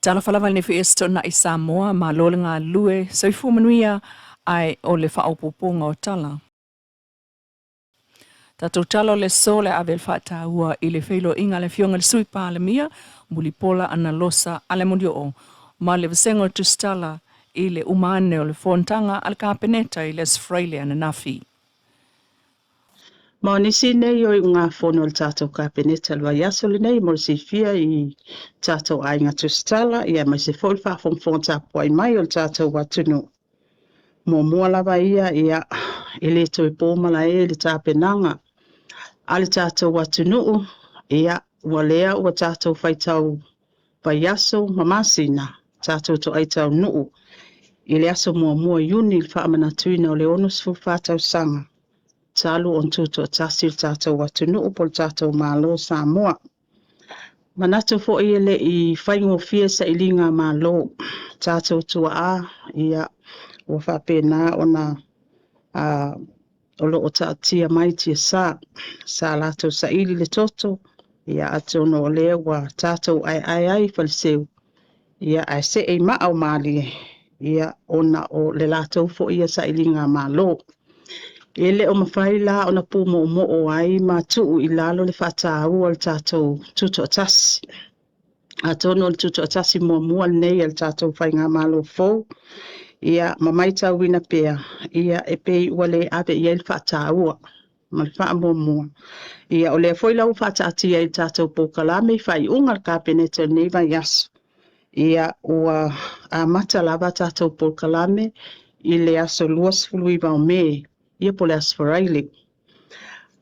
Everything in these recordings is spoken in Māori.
Tala falava ni fiesto na i Samoa ma lole ngā lue soifu manuia ai o le whaopoponga o tala. Tatou talo le sole a vel whata ua i le whailo inga le fionga le sui pāle mia, muli pola ana losa ale mundio o, ma le vasengo tustala i le umane o le fontanga al kapeneta i le Australia na nafi. Ma nisi nei o ngā whono le tātou kapeneta lua yaso le nei mo se fia i tātou ainga tustala ia mai se fol fa fon tapo ai mai o le tātou watunu. Mo mua lava ia ele to e pōmala e le tāpenanga a le tātou watunu ia walea ua tātou whaitau yaso mamasina tātou to aitau nuu i le aso mua iuni le whaamanatuina o le onus fulfatau sanga. Talu on tuto tasil tātou watunu upol tātou malo Samoa. Manato fo ele i whaingo fia sa ilinga malo tātou tua ia ua whapena ona olo o tātia mai tia sa lātou sa ili le toto ia ato no lea wa tātou ai whaliseu ia ai se ei maau mali ia ona o le lātou fo ia sa ilinga malo. Ele o mawhai la o na pū mo o ai ma tuu i lalo le whātāua le tātou tuto atasi. A tono le tuto atasi mua nei le tātou whai ngā malo fōu. Ia mamaita wina pea. Ia e pei ua le ave ia le whātāua. Ma le wha mua. Ia o le foi lau whātātia i tātou pōkalame whai unga le kāpeneta nei vai yaso. Ia ua a mata lava tātou pōkalame i le aso luas fuluiva o me. Ia po le asfaraile.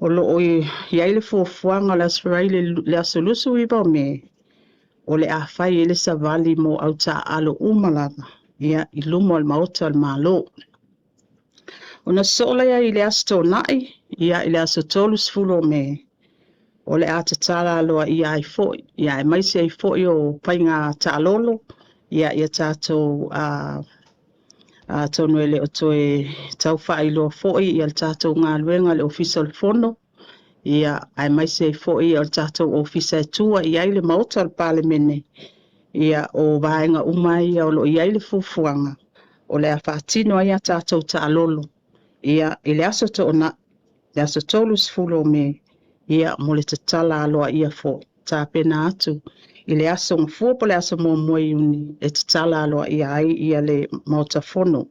O lo o iai le fuafuanga le asfaraile le asolusu iwa me. O le awhai ele sa vali mo au ta alo umalava. Ia i lumo al maota al malo. O na sola ia i le asto nai. Ia i le aso tolus fulo me. O le atatala aloa ia ai foi. Ia e maisi ai foi o painga ta alolo. Ia tātou tonu ele o toe tau whailo foi i al tātou ngā luenga le ofisa le fono. Ia ai mai se foi i al tātou ofisa tua i aile mauta al palemene. Ia o vaenga umai o lo i aile fufuanga. O le a whaatino ai a tātou ta alolo. Ia i le aso to ona, le aso tolus fulo me. Ia mo le tatala aloa ia fo. Tā pena atu. I le aso ngafua po le aso mua iuni e tatala aloa ia ai ia le mauta fono.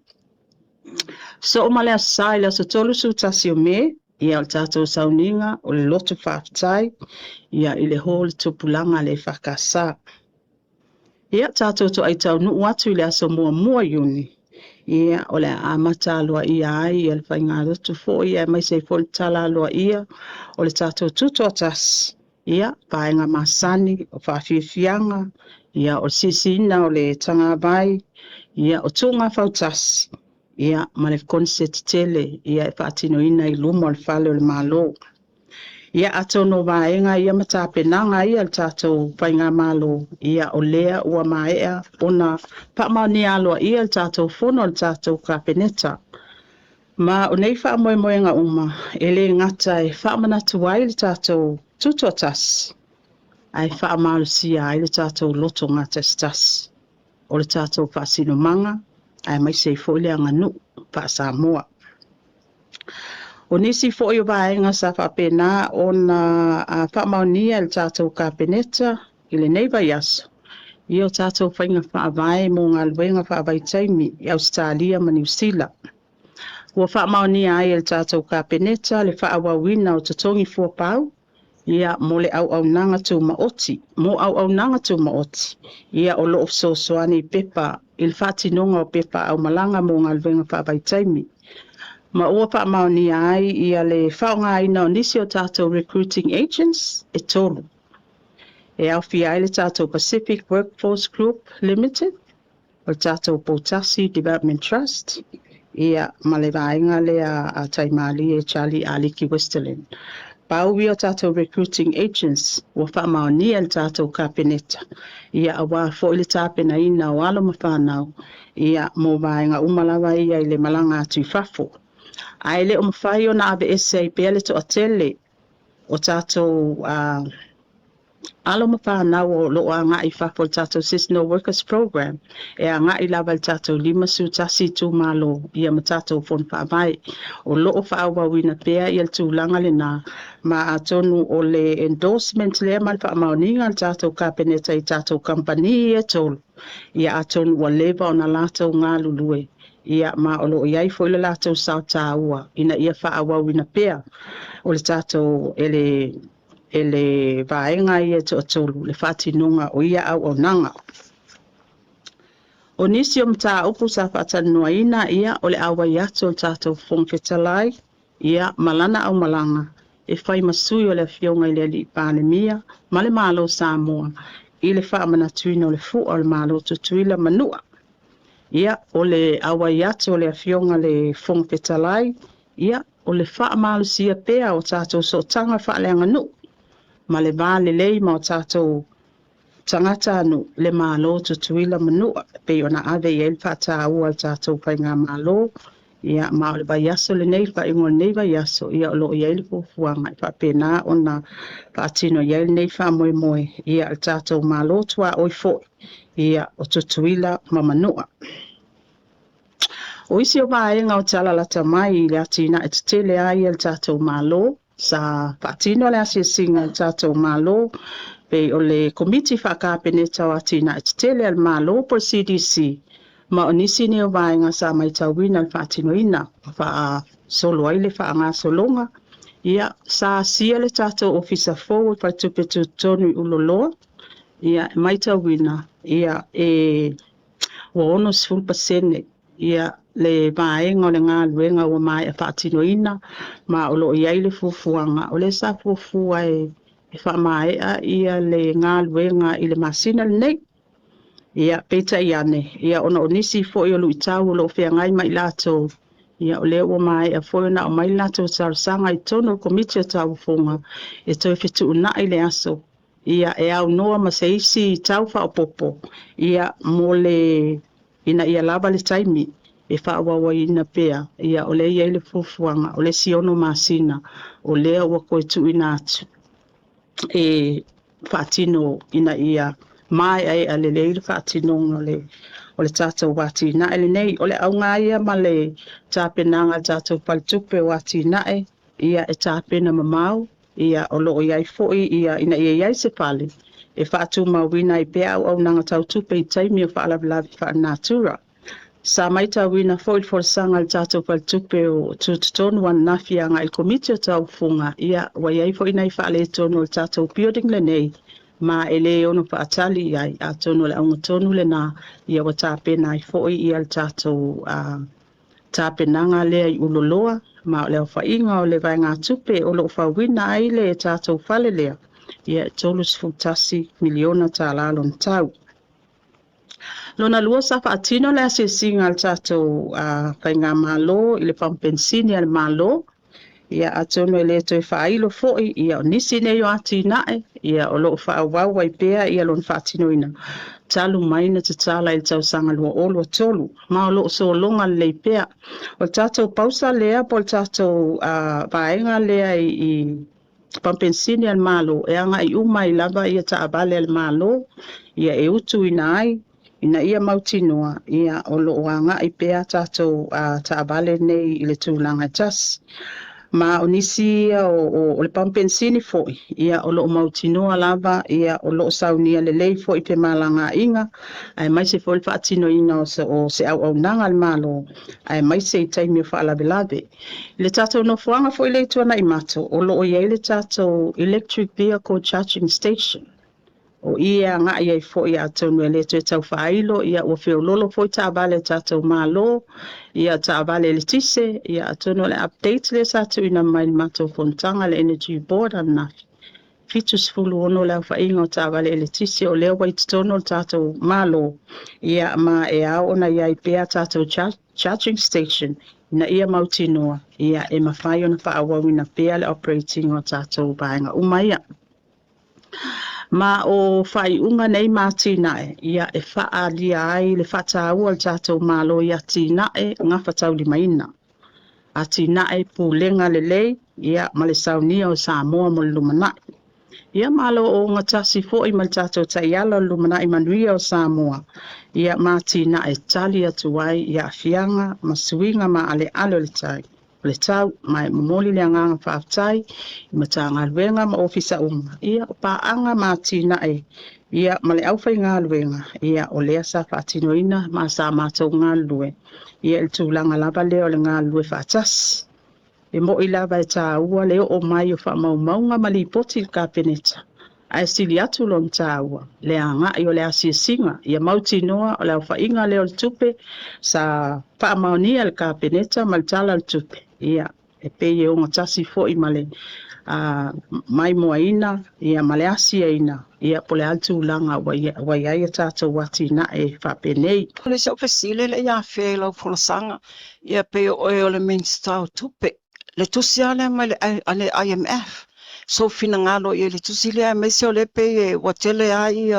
So o male asai le aso tolusu tasi o me, ia o tātou sauninga o le lotu whaafitai, ia i le hōle tupulanga le whakasa. Ia tātou to aitau nuu atu i le aso mua iuni. Ia o le amata aloa ia ai ia le whainga rotu fo ia mai se fol tala aloa ia o le tātou tuto atas. Ia, paenga masani, o whawhiwhianga, ia o sisina o le tanga vai, ia o tunga whautas, ia ma le konset tele, ia e whaatino ina i lumo al whale o le malo. Ia atono vaenga ia matapenanga ia le tātou whainga malo, ia o lea ua maea, ona pamani aloa ia le tātou fono le tātou kapeneta. Ma o nei whaamoemoenga uma, ele ngata e whaamanatu ai le tātou tuto tas. Ai whaamalusia ai le tātou loto ngata stas. O le tātou whaasino manga, ai mai sei fōile anga nu, wha Samoa. O nisi fōi o vaenga sa whapena o na whaamaunia le tātou kapeneta i le neiva yaso. I o tātou whainga whaavae mō ngā luenga whaavai taimi i Australia ma New Zealand. Ua whaamaunia ai le tātou kapeneta le whaawawina o tatongi fuapau. Ia mo le au nanga tu maoti, mo au nanga tu maoti. Ia o lo so soani pepa, il whatinonga o pepa au malanga mo ngā luenga whaavai taimi. Ma ua whaamauni ai ia le whaonga ina o nisi o tātou recruiting agents e tolu. E au fi ai le tātou Pacific Workforce Group Limited, o tātou Potasi Development Trust, ia male vaenga le a taimali e Charlie Aliki Westerland. Pauwi o tātou recruiting agents ua whaamaoni le tātou kapeneta. Ia awa fo ile tāpena ina o alo mawhanau. Ia mō vaenga umalawa ia i le malanga atu i whafo. Aile o mawhai o na ave ese i pele to atele o tātou alo mapana o lo anga I whapol tātou Seasonal Workers Program e anga I lava tātou 5 sutasi tu malo ia ma tātou fon whaamai o loo whaawawina pēr I al tūlanga le nā ma a tonu o le endorsement lea mal whaamaoninga tātou kapeneta I tātou company e tolu ia a tonu wa leva o na lātou ngā lulue ia ma o loo iai fo le lātou sao tāua ina ia whaawawina pēr o le tātou ele vaenga ia to tolu le fatinunga o ia au nanga o nisi o mta upu sa fatanua ina ia o le awa iato tato fongfetalai ia malana au malanga e fai masui o le fionga ile li panemia male malo Samoa I le whaamana tuina o le fu o le malo tutuila manua ia o le awa iato o le fionga le fongfetalai ia o le whaamalo sia pea o tato so tanga whaaleanga nu ma le vale lei ma o tātou tangata anu le malo tutuila manua pe ona ave I el whata ua tātou pai ngā malo ia ma o le vaiaso le nei wha ingo nei vaiaso ia o lo I el fuanga I whapena ona whaatino I el nei wha moe moe ia al tātou malo tua oi fo ia o tutuila ma manua o isi o vaenga o tala lata mai I le atina e tele ai al tātou malo sa patino le asia singa tato malo pe o le komiti whakapeneta o atina e tele al malo por CDC ma o nisi ne o vaenga sa mai tauina al fatino ina wha solo ai le wha ngā solonga ia sa sia le tato ofisa forward pa tupetu tonu uloloa ia mai tauina ia wa ono 0% ia le vaenga o le ngā luenga o mai e whaatino ina ma o lo iai le fufuanga o le sa fufua e whaamaea ia le ngā luenga I le masina le nei ia peta iane ia ona o nisi fo I o lu itau o lo whiangai mai lato ia o le o mai e fo na o mai lato sarasanga I tono komiti o tau funga e toi fitu una I le aso ia e au noa ma se isi tau wha o popo ia mo le ina ia lava le taimi e whaawawa ina pea ia o le ia le fufuanga o le siono masina o lea ua koe tu ina atu e whaatino ina ia mai ai a le leile whaatino o le tātou wati nae nei o le au ngā ia ma le tāpenanga tātou paltupe wati nae ia e tāpena mamau ia o loo iai foi ia ina ia iai se pale e whaatu mawina I pea au nanga tau tupe I taimi o whaalavilavi whaanatura sa mai tauina foi for sanga le tātou paltupe o tututonu wan nafianga I komiti o tau funga ia wa iai foi nai whaale tonu o tātou building le nei ma ele ono whaatali iai a tonu le aunga tonu le na ia wa tāpena I foi ia le tātou tāpenanga lea I uloloa ma o le whainga o le vai ngā tupe o lo whawina ai le tātou whale lea ia tolus futasi miliona tā lalon tau Lona lua sa whaatino le ase singa al tātou pai ngā malo I le pampensini al malo ia atono le toi whailo foi ia o nisi nei o ati nae ia o loo whaawau ai pea ia lon whaatino ina talu maina te tala I tau sanga lua olu a tolu ma o loo so longa le pea o tātou pausa lea po tātou vaenga lea I pampensini al malo e anga I uma I lava ia ta abale al malo ia e utu ina ai ina ia mautinoa ia o loo anga I pea tātou ta abale nei I le tūlanga tas ma o nisi o le pampensini foi ia o loo mautinoa lava ia o loo saunia le lei foi pe malanga inga ai mai se foi fatino ina o se au nanga al malo ai mai se taimi fa la belave le tato no fuanga foi le tuana I mato o loo ia le tato electric vehicle charging station o ia nga ia foi ia tonu le te tau failo ia o feo lolo foi ta vale tato malo ia ta vale le tise ia tonu le update le sa tu ina mai mato fontanga le energy board ana fitus fulu ono le fa ingo ta vale le tise o le white tonu tato malo ia ma e a ona ia pea tato charging station na ia mautinoa ia e mafai ona fa awawina pea le operating o tato bainga umaya ma o fai unga nei matinae ia e faa lia ai le fata ua le tātou malo ia tinae ngā fatau limaina a tinae pulenga le lei ia ma le saunia o Samoa mo le lumanai Ia malo o ngatasi fo I maltato taiala lumana I manuia o Samoa. Ia matina e tali atuai ia fianga masuinga ma ale alo le tai. Le tau mai momoli le anganga whaatai I matanga luenga ma ofisa unga. Ia o paanga matina e ia male aufai ngā luenga. Ia o lea sa whaatino ina ma sa mātou ngā lue. Ia il tūlanga lava leo le ngā lue whaatas. E mo I lava e tā ua leo o mai o whaamaunga ma li poti il kapeneta. Ai sili atu lon tā ua. Le anga I o le asia singa. Ia mauti noa o le au whainga leo le tupe sa whaamaunia le kapeneta ma le tala le tupe. Ia e peye o ngatasi fo I male mai moa ina, ia male asia ina. Ia pole altu langa wai ai tātou wati na e whapenei. Le se ofesile le ia fe lau folosanga. Ia pe o le minsta o tupe. Le tusi ale mai le IMF. So fina ngalo I le tusi le mai se o le pe watele ai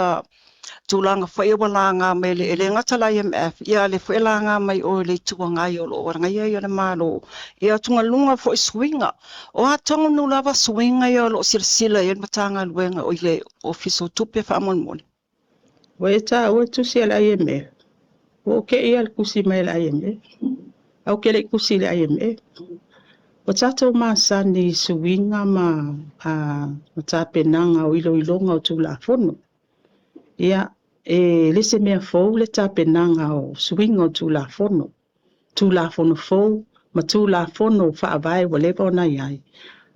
tūlanga whaiawalanga mai le ngata la IMF. Ia le whailanga mai o le tuanga I o lo warangai ai o le malo. Ia tunga lunga fo I swinga. O a tonga nu lava swinga I o lo sila I matanga luenga o le ofiso tupe whaamon. Wai tā ua tusi al IMF. O ke ia le kusi mai le IMF. Au ke le kusi le IMF. O tātou māsani suinga ma tāpenanga o iloilonga o tūla fono. Ia e lese mea fou le tāpenanga o suinga o tūla fono. Tūla fono fou, ma tūla fono whaavai wa lewa o nai ai.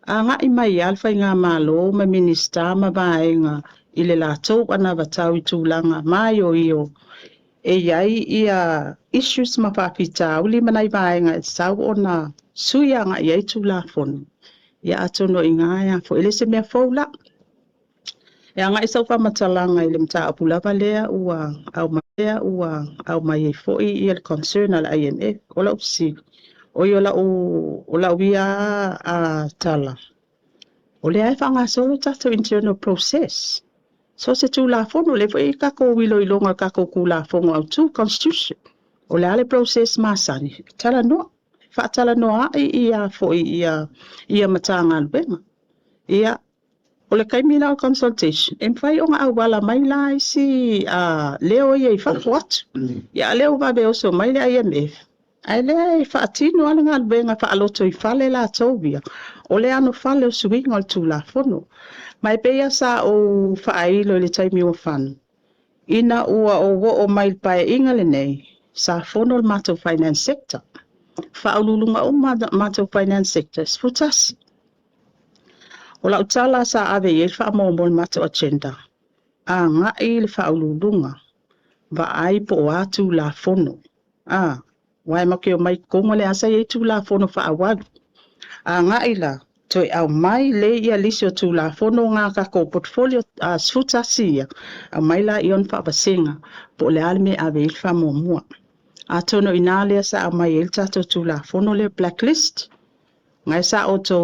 A ngā I mai alfa I ngā mālo ma minista ma vaenga I le lātou ana watau I tūlanga mai o io. E iai ia issues ma whawhita uli manai vaenga e tau o na suianga iai tūla fono. Ia atono I ngāia fo elese mea foula. E anga isau whamatalanga I le mta apulava lea ua au malea ua au mai e fo I le concern al IMF. Ola upsi. Oi ola uia a tala. O le ai whanga solo tato internal process. So se tūla fono le fo I kako wilo I longa kako kula fongo au tū constitution. O le ale process masani. Tala noa. Whaatala noa ia fo ia matanga luenga. Ia o le kaimina o consultation. E mwhai o ngā awala mai la isi leo ia I whako atu. Ia leo wabe oso mai le IMF. Ai lea I whaatino ala ngā luenga whaaloto I whale la tōwia. O le ano whale o suinga o tūla fono. Mai pea sa o whaailo le taimi o whanu. Ina ua o mai pae inga le nei. Sa fono le mato finance sector. Whaalulunga o mato finance sector. Sputasi. O la utala sa ave e whaamomo le mato agenda. A ngai le whaalulunga. Va ai po o atu la fono. Wai make o mai kongo le asa e tu la fono whaawalu. A ngai la. Toi au mai le ia lisi o tū la fono ngā kako portfolio sfutasi ia. Au mai la ion whaabasenga. Po le alme ave il whamomua. A tono ina lea sa au mai il tato tū la fono le blacklist. Ngai sa o tō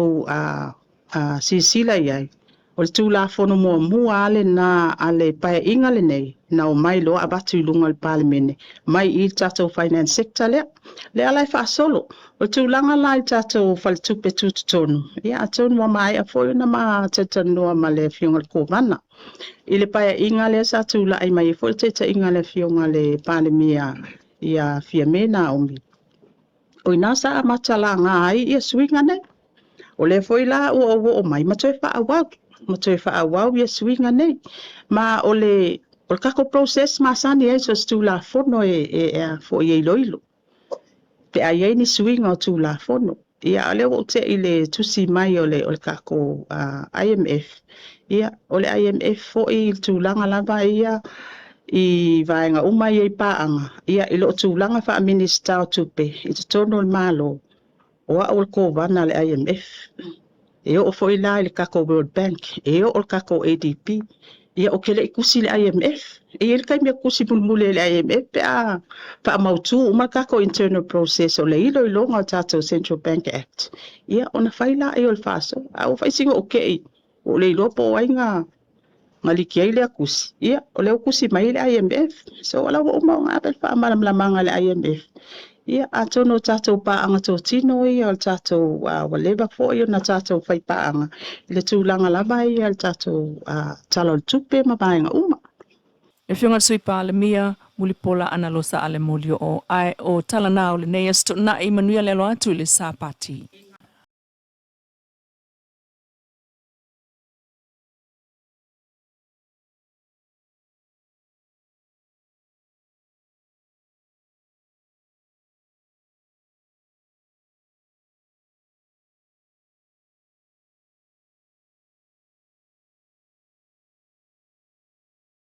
sisila iai. O le tū la fono mua ale na ale pae inga le nei. Na o mai loa abatu ilunga le palemene. Mai il tato finance sector lea. Le alai whaasolo. O tūlanga lai tātou whalitupe tūtutonu. Ia atonu wa mai a fōi na maa tatanua ma le fionga le kōwana. I le paia inga le sa tūla ai mai e fōi teta inga le fionga le palemia ia fia mena omi. O ina sa matala ngā ai ia swinga nei. O le fōi la o mai matoi whaawau. Matoi whaawau ia swinga nei. Ma o le kako process masani e so tūla fono fōi e iloilo. Pe ai ni swinga o tūla fono. Ia leo o te I le tusi mai o le kako IMF. Ia o le IMF fo I tūlanga lava ia I vaenga umai e paanga. Ia ilo tūlanga wha minister o tupe. I te tono le malo. Oa o le kōwana le IMF. E o fo I la le kako World Bank. E o kako ADB. Ia o kele ikusi le IMF. E il kai mea kusi mulmule le IMF pe pa mautu umakako internal process o le ilo ilonga tato Central Bank Act. Ia ona faila e o le faso. Au faisinga okei. O le ilo po wainga ngaliki ai le akusi. Ia o le akusi mai le IMF. So wala o uma ngā pel pa amalam lamanga le IMF. Ia atono tātou paanga tō tino ia o tātou walewa fo ia na tātou whai paanga. Le tūlanga lava ia o tātou talo tupe ma paenga uma. E whiunga sui Palemia, mulipola ana losa ale molio o ai o talanao le nei asto na i manuia lelo atu le sāpati.